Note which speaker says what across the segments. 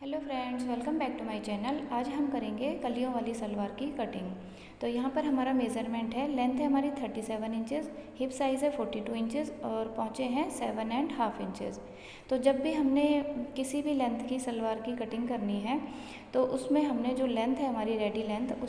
Speaker 1: Hello friends, welcome back to my channel. आज हम करेंगे कलियों वाली सलवार की कटिंग। तो यहाँ पर हमारा मेज़रमेंट है, लेंथ है हमारी 37 इंचेस, हिप साइज़ है 42 इंचेस और पहुँचे हैं 7.5 इंचेस। तो जब भी हमने किसी भी लेंथ की सलवार की कटिंग करनी है तो उसमें हमने जो लेंथ है हमारी रेडी लेंथ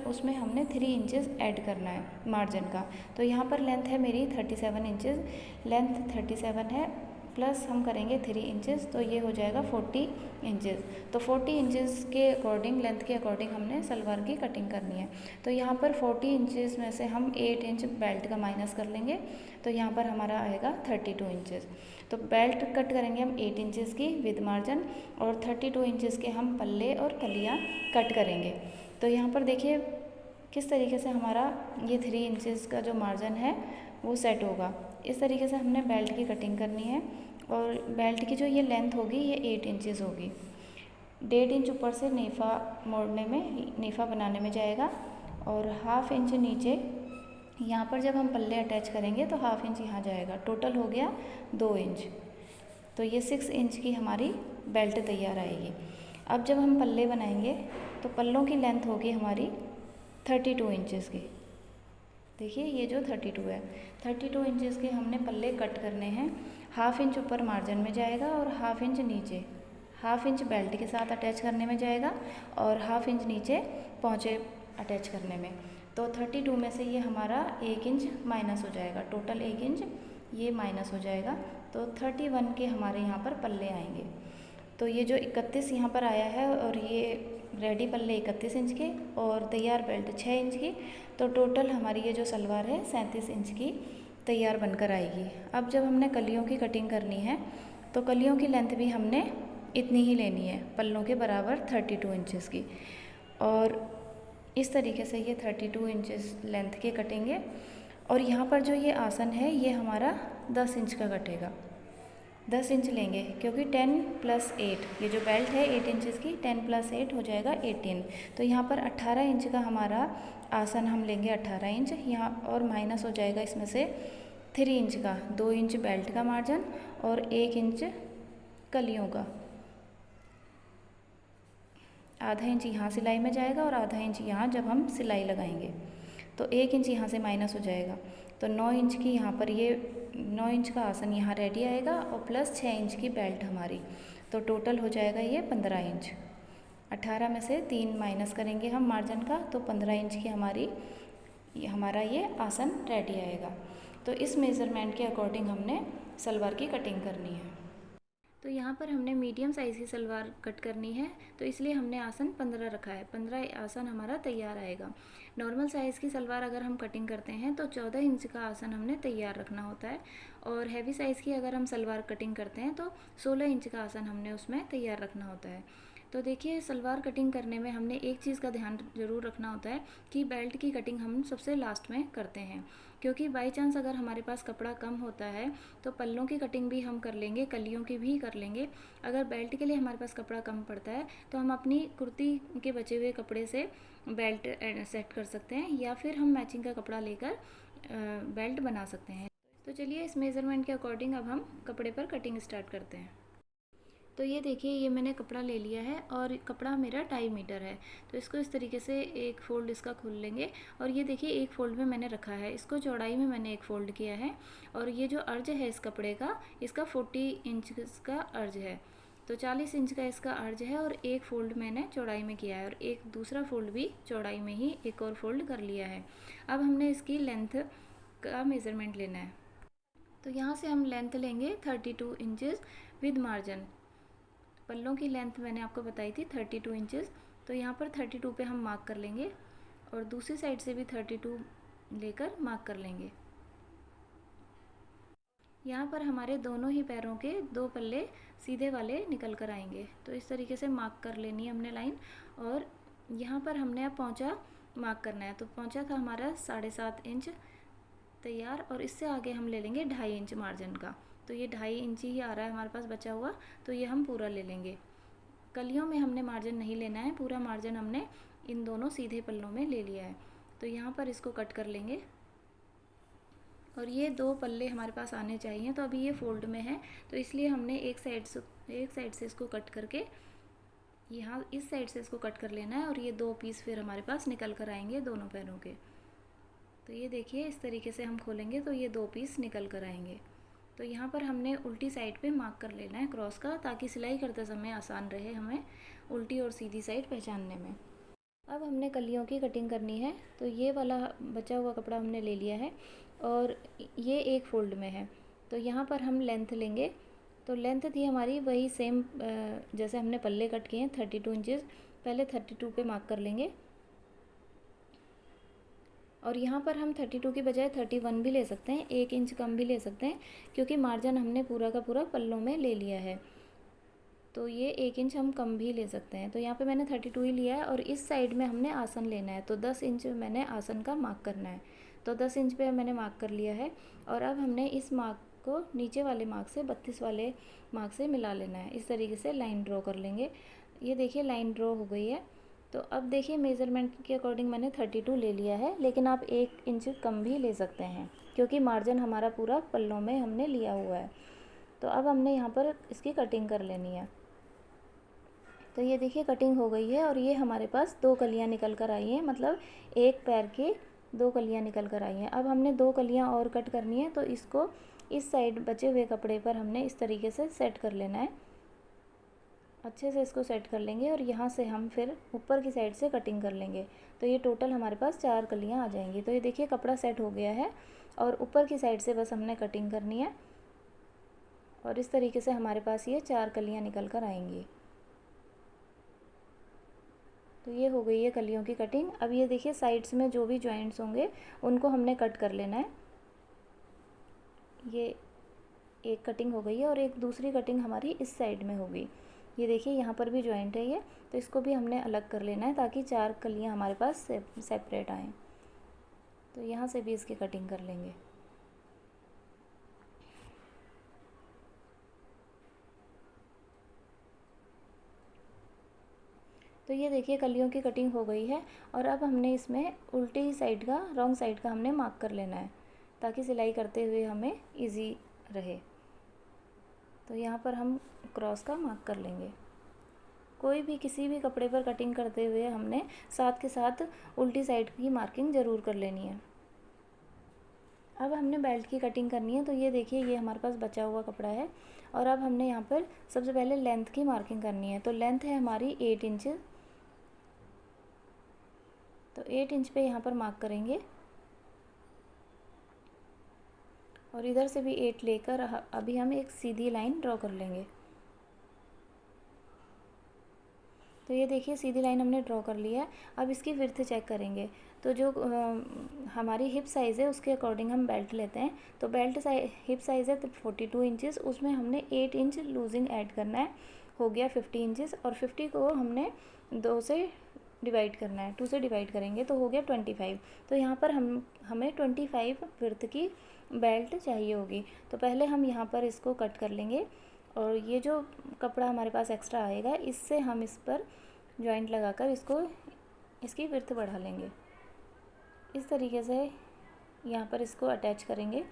Speaker 1: उसमें हमने 3 इंचेस ऐड करना है मार्जिन का। तो यहाँ पर लेंथ है मेरी 37 इंचेस, लेंथ 37 है प्लस हम करेंगे 3 इंचेस, तो ये हो जाएगा 40 इंचेस। तो 40 इंचेस के अकॉर्डिंग, लेंथ के अकॉर्डिंग हमने सलवार की कटिंग करनी है। तो यहाँ पर 40 इंचेस में से हम 8 इंच बेल्ट का माइनस कर लेंगे, तो यहाँ पर हमारा आएगा 32 इंचेस। तो बेल्ट कट करेंगे हम 8 इंचेस की विद मार्जिन और 32 इंचेस के हम पल्ले और कलियाँ कट करेंगे। तो यहाँ पर देखिए किस तरीके से हमारा ये 3 इंचेस का जो मार्जिन है वो सेट होगा। इस तरीके से हमने बेल्ट की कटिंग करनी है और बेल्ट की जो ये लेंथ होगी ये 8 इंचेस होगी। 1.5 इंच ऊपर से नेफ़ा मोड़ने में, नेफ़ा बनाने में जाएगा और हाफ इंच नीचे यहाँ पर जब हम पल्ले अटैच करेंगे तो हाफ इंच यहाँ जाएगा। टोटल हो गया 2 इंच। तो ये 6 इंच की हमारी बेल्ट तैयार आएगी। अब जब हम पल्ले बनाएंगे तो पल्लों की लेंथ होगी हमारी 32 इंचेस की। देखिए ये जो 32 है, 32 इंचेस के हमने पल्ले कट करने हैं। हाफ इंच ऊपर मार्जिन में जाएगा और हाफ इंच नीचे, हाफ इंच बेल्ट के साथ अटैच करने में जाएगा और हाफ इंच नीचे पहुँचे अटैच करने में। तो 32 में से ये हमारा 1 इंच माइनस हो जाएगा, टोटल 1 इंच ये माइनस हो जाएगा। तो 31 के हमारे यहाँ पर पल्ले आएंगे। तो ये जो 31 यहाँ पर आया है और ये रेडी पल्ले 31 इंच के और तैयार बेल्ट 6 इंच की, तो टोटल हमारी ये जो सलवार है 37 इंच की तैयार बनकर आएगी। अब जब हमने कलियों की कटिंग करनी है तो कलियों की लेंथ भी हमने इतनी ही लेनी है, पल्लों के बराबर 32 इंचेस की। और इस तरीके से ये 32 इंचेस लेंथ के कटेंगे। और यहाँ पर जो ये आसन है ये हमारा 10 इंच का कटेगा। 10 इंच लेंगे क्योंकि 10 + 8, ये जो बेल्ट है 8 इंचेस की, 10 + 8 हो जाएगा 18। तो यहाँ पर 18 इंच का हमारा आसन हम लेंगे, 18 इंच यहाँ, और माइनस हो जाएगा इसमें से 3 इंच का, 2 इंच बेल्ट का मार्जिन और 1 इंच कलियों का। आधा इंच यहाँ सिलाई में जाएगा और आधा इंच यहाँ जब हम सिलाई लगाएंगे, तो 1 इंच यहाँ से माइनस हो जाएगा। तो 9 इंच की यहाँ पर ये 9 इंच का आसन यहाँ रेडी आएगा और प्लस 6 इंच की बेल्ट हमारी, तो टोटल हो जाएगा ये 15 इंच। 18 में से 3 माइनस करेंगे हम मार्जिन का, तो 15 इंच की हमारा ये आसन रेडी आएगा। तो इस मेज़रमेंट के अकॉर्डिंग हमने सलवार की कटिंग करनी है। तो यहाँ पर हमने मीडियम साइज़ की सलवार कट करनी है, तो इसलिए हमने आसन 15 रखा है। 15 आसन हमारा तैयार आएगा। नॉर्मल साइज़ की सलवार अगर हम कटिंग करते हैं तो 14 इंच का आसन हमने तैयार रखना होता है, और हैवी साइज़ की अगर हम सलवार कटिंग करते हैं तो 16 इंच का आसन हमने उसमें तैयार रखना होता है। तो देखिए सलवार कटिंग करने में हमने एक चीज़ का ध्यान ज़रूर रखना होता है कि बेल्ट की कटिंग हम सबसे लास्ट में करते हैं, क्योंकि बाई चांस अगर हमारे पास कपड़ा कम होता है तो पल्लों की कटिंग भी हम कर लेंगे, कलियों की भी कर लेंगे। अगर बेल्ट के लिए हमारे पास कपड़ा कम पड़ता है तो हम अपनी कुर्ती के बचे हुए कपड़े से बेल्ट सेट कर सकते हैं, या फिर हम मैचिंग का कपड़ा लेकर बेल्ट बना सकते हैं। तो चलिए इस मेज़रमेंट के अकॉर्डिंग अब हम कपड़े पर कटिंग स्टार्ट करते हैं। तो ये देखिए ये मैंने कपड़ा ले लिया है और कपड़ा मेरा 2.5 मीटर है। तो इसको इस तरीके से एक फ़ोल्ड इसका खोल लेंगे, और ये देखिए एक फ़ोल्ड में मैंने रखा है, इसको चौड़ाई में मैंने एक फ़ोल्ड किया है। और ये जो अर्ज है इस कपड़े का, इसका 40 इंच का अर्ज है, तो 40 इंच का इसका अर्ज है, और एक फ़ोल्ड मैंने चौड़ाई में किया है और एक दूसरा फ़ोल्ड भी चौड़ाई में ही एक और फ़ोल्ड कर लिया है। अब हमने इसकी लेंथ का मेज़रमेंट लेना है। तो यहाँ से हम लेंथ लेंगे 32 इंचेस विद मार्जिन। पल्लों की लेंथ मैंने आपको बताई थी 32 इंचेस, तो यहाँ पर 32 पे हम मार्क कर लेंगे और दूसरी साइड से भी 32 लेकर मार्क कर लेंगे। यहाँ पर हमारे दोनों ही पैरों के 2 पल्ले सीधे वाले निकल कर आएंगे, तो इस तरीके से मार्क कर लेनी है हमने लाइन। और यहाँ पर हमने अब पौंचा मार्क करना है, तो पौंचा था हमारा 7.5 इंच तैयार, और इससे आगे हम ले लेंगे 2.5 इंच मार्जिन का। तो ये 2.5 इंच ही आ रहा है हमारे पास बचा हुआ, तो ये हम पूरा ले लेंगे। कलियों में हमने मार्जिन नहीं लेना है, पूरा मार्जिन हमने इन दोनों सीधे पल्लों में ले लिया है। तो यहाँ पर इसको कट कर लेंगे, और ये 2 पल्ले हमारे पास आने चाहिए। तो अभी ये फोल्ड में है, तो इसलिए हमने एक साइड से इसको कट करके यहाँ इस साइड से इसको कट कर लेना है और ये 2 पीस फिर हमारे पास निकल कर आएंगे दोनों पैरों के। तो ये देखिए इस तरीके से हम खोलेंगे तो ये 2 पीस निकल कर आएंगे। तो यहाँ पर हमने उल्टी साइड पे मार्क कर लेना है क्रॉस का, ताकि सिलाई करते समय आसान रहे हमें उल्टी और सीधी साइड पहचानने में। अब हमने कलियों की कटिंग करनी है। तो ये वाला बचा हुआ कपड़ा हमने ले लिया है और ये एक फोल्ड में है। तो यहाँ पर हम लेंथ लेंगे। तो लेंथ थी हमारी वही सेम जैसे हमने पल्ले कट किए हैं 32 इंचज़। पहले 32 पे मार्क कर लेंगे और यहाँ पर हम 32 की बजाय 31 भी ले सकते हैं, 1 इंच कम भी ले सकते हैं, क्योंकि मार्जिन हमने पूरा का पूरा पल्लों में ले लिया है। तो ये 1 इंच हम कम भी ले सकते हैं। तो यहाँ पे मैंने 32 ही लिया है और इस साइड में हमने आसन लेना है। तो 10 इंच मैंने आसन का मार्क करना है। तो 10 इंच पे मैंने मार्क कर लिया है और अब हमने इस मार्क को नीचे वाले मार्क से 32 वाले मार्क से मिला लेना है। इस तरीके से लाइन ड्रॉ कर लेंगे। ये देखिए लाइन ड्रॉ हो गई है। तो अब देखिए मेज़रमेंट के अकॉर्डिंग मैंने 32 ले लिया है, लेकिन आप 1 इंच कम भी ले सकते हैं, क्योंकि मार्जिन हमारा पूरा पल्लों में हमने लिया हुआ है। तो अब हमने यहाँ पर इसकी कटिंग कर लेनी है। तो ये देखिए कटिंग हो गई है और ये हमारे पास 2 कलियाँ निकल कर आई हैं, मतलब एक पैर की 2 कलियाँ निकल कर आई हैं। अब हमने 2 कलियाँ और कट करनी है। तो इसको इस साइड बचे हुए कपड़े पर हमने इस तरीके से सेट कर लेना है। अच्छे से इसको सेट कर लेंगे और यहाँ से हम फिर ऊपर की साइड से कटिंग कर लेंगे। तो ये टोटल हमारे पास 4 कलियाँ आ जाएंगी। तो ये देखिए कपड़ा सेट हो गया है और ऊपर की साइड से बस हमने कटिंग करनी है और इस तरीके से हमारे पास ये 4 कलियाँ निकल कर आएंगी। तो ये हो गई है कलियों की कटिंग। अब ये देखिए साइड्स में जो भी जॉइंट्स होंगे उनको हमने कट कर लेना है। ये एक कटिंग हो गई है और एक दूसरी कटिंग हमारी इस साइड में होगी। ये देखिए यहाँ पर भी जॉइंट है ये, तो इसको भी हमने अलग कर लेना है ताकि 4 कलियाँ हमारे पास सेपरेट आएँ। तो यहाँ से भी इसकी कटिंग कर लेंगे। तो ये देखिए कलियों की कटिंग हो गई है और अब हमने इसमें उल्टी साइड का, रॉन्ग साइड का हमने मार्क कर लेना है, ताकि सिलाई करते हुए हमें इजी रहे। तो यहाँ पर हम क्रॉस का मार्क कर लेंगे। कोई भी किसी भी कपड़े पर कटिंग करते हुए हमने साथ के साथ उल्टी साइड की मार्किंग ज़रूर कर लेनी है। अब हमने बेल्ट की कटिंग करनी है। तो ये देखिए ये हमारे पास बचा हुआ कपड़ा है और अब हमने यहाँ पर सबसे पहले लेंथ की मार्किंग करनी है। तो लेंथ है हमारी 8 इंच। तो 8 इंच पे यहाँ पर मार्क करेंगे और इधर से भी 8 लेकर अभी हम एक सीधी लाइन ड्रॉ कर लेंगे। तो ये देखिए सीधी लाइन हमने ड्रॉ कर लिया है। अब इसकी विड्थ चेक करेंगे। तो जो हमारी हिप साइज़ है उसके अकॉर्डिंग हम बेल्ट लेते हैं। तो बेल्ट हिप साइज़ है 42 इंचज़, उसमें हमने 8 इंच लूजिंग ऐड करना है। हो गया 50 इंचज़ और 50 को हमने 2 से डिवाइड करना है, 2 से डिवाइड करेंगे तो हो गया 25। तो यहाँ पर हमें 25 विड्थ की बेल्ट चाहिए होगी। तो पहले हम यहाँ पर इसको कट कर लेंगे और ये जो कपड़ा हमारे पास एक्स्ट्रा आएगा इससे हम इस पर जॉइंट लगाकर इसकी विड्थ बढ़ा लेंगे। इस तरीके से यहाँ पर इसको अटैच करेंगे।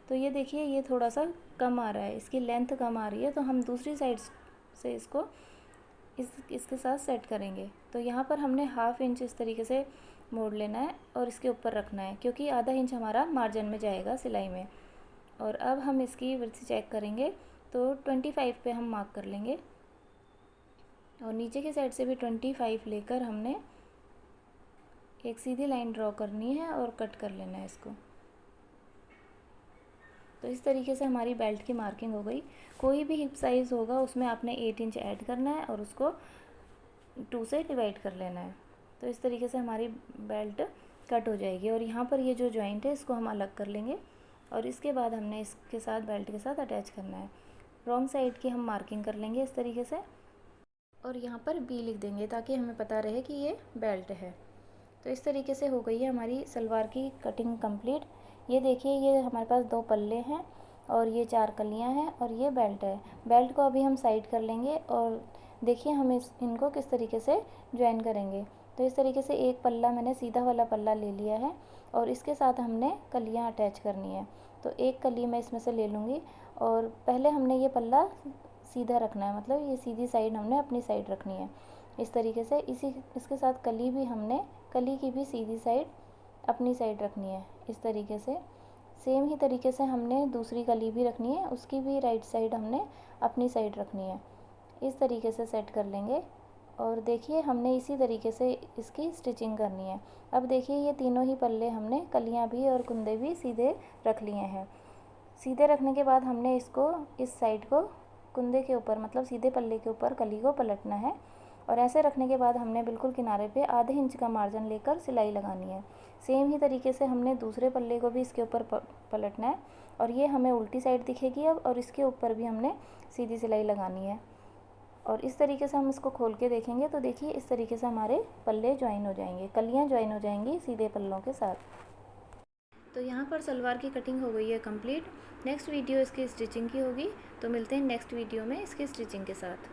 Speaker 1: तो ये देखिए ये थोड़ा सा कम आ रहा है, इसकी लेंथ कम आ रही है, तो हम दूसरी साइड से इसको इसके साथ सेट करेंगे। तो यहाँ पर हमने ½ इंच इस तरीके से मोड़ लेना है और इसके ऊपर रखना है, क्योंकि आधा इंच हमारा मार्जिन में जाएगा सिलाई में। और अब हम इसकी विड्थ चेक करेंगे। तो 25 पे हम मार्क कर लेंगे और नीचे की साइड से भी 25 लेकर हमने एक सीधी लाइन ड्रॉ करनी है और कट कर लेना है इसको। तो इस तरीके से हमारी बेल्ट की मार्किंग हो गई। कोई भी हिप साइज़ होगा उसमें आपने 8 इंच ऐड करना है और उसको 2 से डिवाइड कर लेना है। तो इस तरीके से हमारी बेल्ट कट हो जाएगी और यहाँ पर ये जो जॉइंट है इसको हम अलग कर लेंगे और इसके बाद हमने इसके साथ बेल्ट के साथ अटैच करना है। रॉन्ग साइड की हम मार्किंग कर लेंगे इस तरीके से और यहाँ पर बी लिख देंगे ताकि हमें पता रहे कि ये बेल्ट है। तो इस तरीके से हो गई है हमारी सलवार की कटिंग कंप्लीट। ये देखिए ये हमारे पास 2 पल्ले हैं और ये 4 कलियां हैं और ये बेल्ट है। बेल्ट को अभी हम साइड कर लेंगे और देखिए हम इनको किस तरीके से ज्वाइन करेंगे। तो इस तरीके से एक पल्ला मैंने सीधा वाला पल्ला ले लिया है और इसके साथ हमने कलियां अटैच करनी है। तो एक कली मैं इसमें से ले लूँगी और पहले हमने ये पल्ला सीधा रखना है, मतलब ये सीधी साइड हमने अपनी साइड रखनी है। इस तरीके से। इसके साथ कली भी हमने, कली की भी सीधी साइड अपनी साइड रखनी है इस तरीके से। सेम ही तरीके से हमने दूसरी कली भी रखनी है, उसकी भी राइट साइड हमने अपनी साइड रखनी है। इस तरीके से सेट कर लेंगे। और देखिए हमने इसी तरीके से इसकी स्टिचिंग करनी है। अब देखिए ये तीनों ही पल्ले हमने, कलियां भी और कुंदे भी सीधे रख लिए हैं। सीधे रखने के बाद हमने इसको, इस साइड को कुंदे के ऊपर, मतलब सीधे पल्ले के ऊपर कली को पलटना है। और ऐसे रखने के बाद हमने बिल्कुल किनारे पे आधे इंच का मार्जिन लेकर सिलाई लगानी है। सेम ही तरीके से हमने दूसरे पल्ले को भी इसके ऊपर पलटना है और ये हमें उल्टी साइड दिखेगी अब, और इसके ऊपर भी हमने सीधी सिलाई लगानी है। और इस तरीके से हम इसको खोल के देखेंगे तो देखिए इस तरीके से हमारे पल्ले ज्वाइन हो जाएंगे, कलियाँ ज्वाइन हो जाएंगी सीधे पल्लों के साथ। तो यहाँ पर सलवार की कटिंग हो गई है कंप्लीट। नेक्स्ट वीडियो इसकी स्टिचिंग की होगी, तो मिलते हैं नेक्स्ट वीडियो में इसकी स्टिचिंग के साथ।